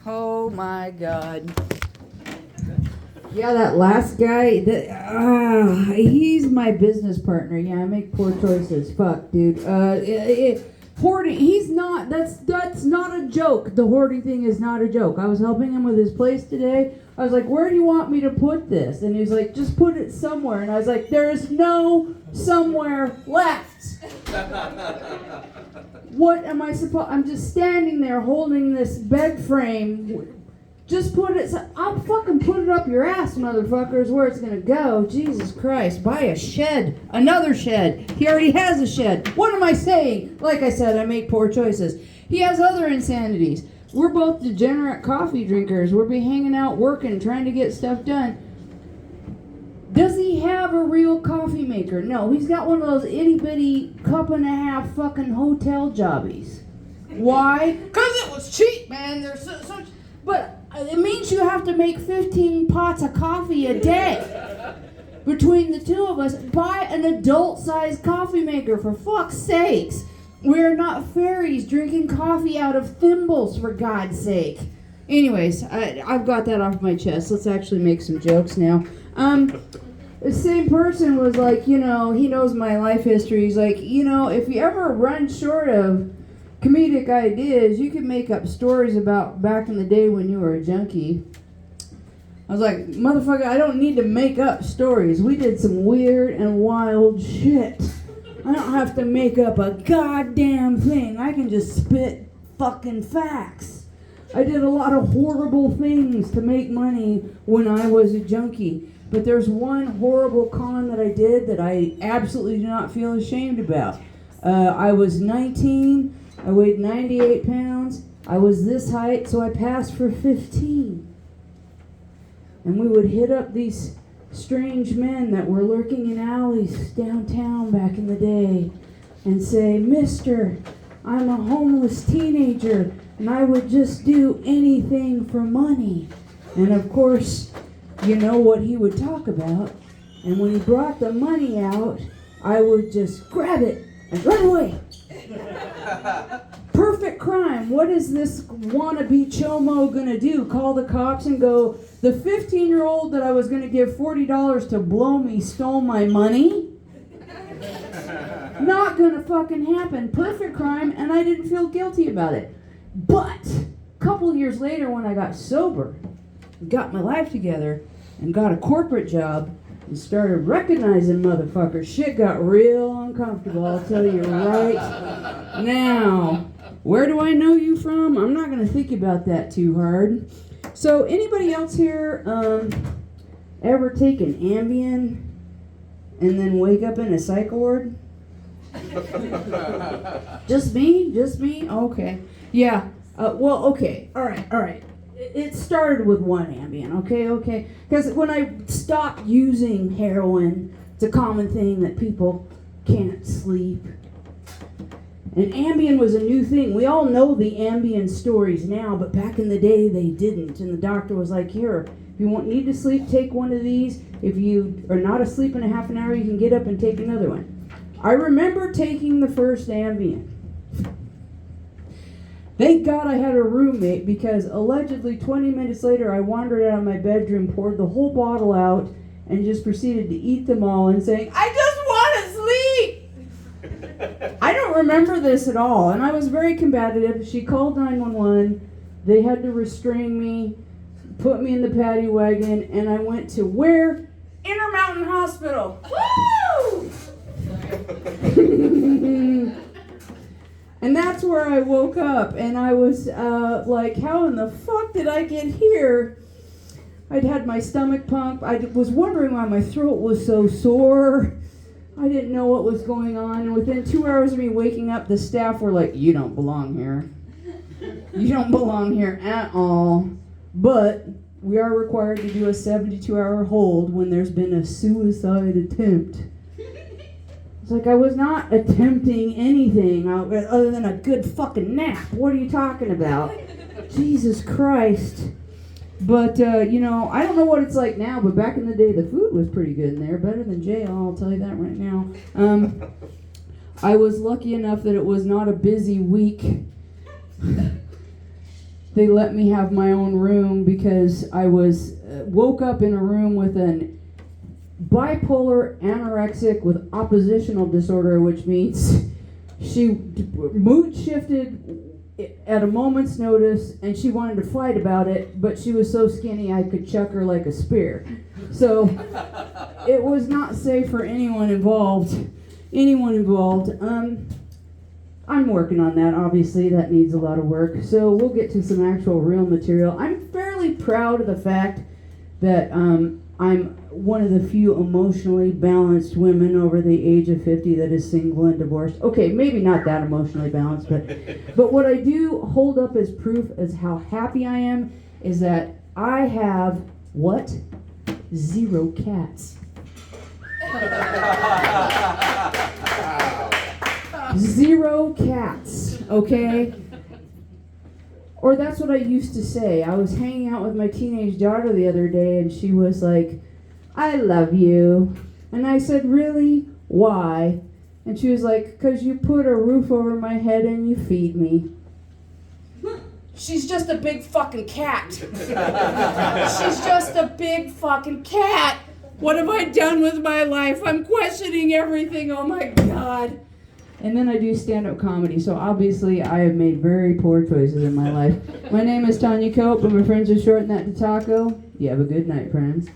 Oh my God. Yeah, that last guy, he's my business partner. Yeah, I make poor choices. Fuck, dude. Hoarding, he's not, that's not a joke. The hoarding thing is not a joke. I was helping him with his place today. I was like, where do you want me to put this? And he was like, just put it somewhere. And I was like, there is no somewhere left. What am I supposed, I'm just standing there holding this bed frame. Just put it, I'll fucking put it up your ass, motherfuckers, where it's gonna go. Jesus Christ, buy a shed, another shed. He already has a shed. What am I saying? Like I said, I make poor choices. He has other insanities. We're both degenerate coffee drinkers. We'll be hanging out, working, trying to get stuff done. Does he have a real coffee maker? No, he's got one of those itty-bitty cup-and-a-half fucking hotel jobbies. Why? Because it was cheap, man. There's so but it means you have to make 15 pots of coffee a day. Between the two of us, buy an adult-sized coffee maker, for fuck's sakes. We're not fairies drinking coffee out of thimbles, for God's sake. Anyways, I've got that off my chest. Let's actually make some jokes now. The same person was like, he knows my life history. He's like, if you ever run short of comedic ideas, you can make up stories about back in the day when you were a junkie. I was like, motherfucker, I don't need to make up stories. We did some weird and wild shit. I don't have to make up a goddamn thing. I can just spit fucking facts. I did a lot of horrible things to make money when I was a junkie. But there's one horrible con that I did that I absolutely do not feel ashamed about. I was 19. I weighed 98 pounds. I was this height, so I passed for 15. And we would hit up these strange men that were lurking in alleys downtown back in the day and say, Mister, I'm a homeless teenager, and I would just do anything for money. And of course, you know what he would talk about. And when he brought the money out, I would just grab it and run away. Perfect crime. What is this wannabe chomo gonna do? Call the cops and go, the 15-year-old that I was gonna give $40 to blow me stole my money? Not gonna fucking happen. Perfect crime, and I didn't feel guilty about it. But a couple years later, when I got sober, got my life together, and got a corporate job, and started recognizing motherfuckers, shit got real uncomfortable, I'll tell you right now. Where do I know you from? I'm not going to think about that too hard. So anybody else here ever take an Ambien and then wake up in a psych ward? Just me? Just me? Okay. Yeah. Okay. All right. It started with one Ambien, okay? Because when I stopped using heroin, it's a common thing that people can't sleep. And Ambien was a new thing. We all know the Ambien stories now, but back in the day they didn't. And the doctor was like, here, if you need to sleep, take one of these. If you are not asleep in a half an hour, you can get up and take another one. I remember taking the first Ambien. Thank God I had a roommate, because allegedly 20 minutes later I wandered out of my bedroom, poured the whole bottle out, and just proceeded to eat them all and saying, I just want to sleep! I don't remember this at all, and I was very combative. She called 911. They had to restrain me, put me in the paddy wagon, and I went to where? Intermountain Hospital. Woo! And that's where I woke up, and I was like, how in the fuck did I get here? I'd had my stomach pump. I was wondering why my throat was so sore. I didn't know what was going on. And within 2 hours of me waking up, the staff were like, you don't belong here. You don't belong here at all. But we are required to do a 72-hour hold when there's been a suicide attempt. It's like I was not attempting anything other than a good fucking nap. What are you talking about? Jesus Christ. But, I don't know what it's like now, but back in the day, the food was pretty good in there. Better than jail, I'll tell you that right now. I was lucky enough that it was not a busy week. they let me have my own room because I was woke up in a room with an bipolar anorexic with oppositional disorder, which means she mood shifted at a moment's notice, and she wanted to fight about it, but she was so skinny I could chuck her like a spear. So it was not safe for anyone involved. I'm working on that. Obviously, that needs a lot of work. So we'll get to some actual real material. I'm fairly proud of the fact that I'm one of the few emotionally balanced women over the age of 50 that is single and divorced. Okay, maybe not that emotionally balanced, but what I do hold up as proof as how happy I am is that I have, what? 0 cats. 0 cats, okay? Or that's what I used to say. I was hanging out with my teenage daughter the other day, and she was like, I love you. And I said, really? Why? And she was like, because you put a roof over my head and you feed me. She's just a big fucking cat. She's just a big fucking cat. What have I done with my life? I'm questioning everything. Oh my God. And then I do stand-up comedy, so obviously I have made very poor choices in my life. My name is Tanya Cope, but my friends are shortening that to Taco. You have a good night, friends.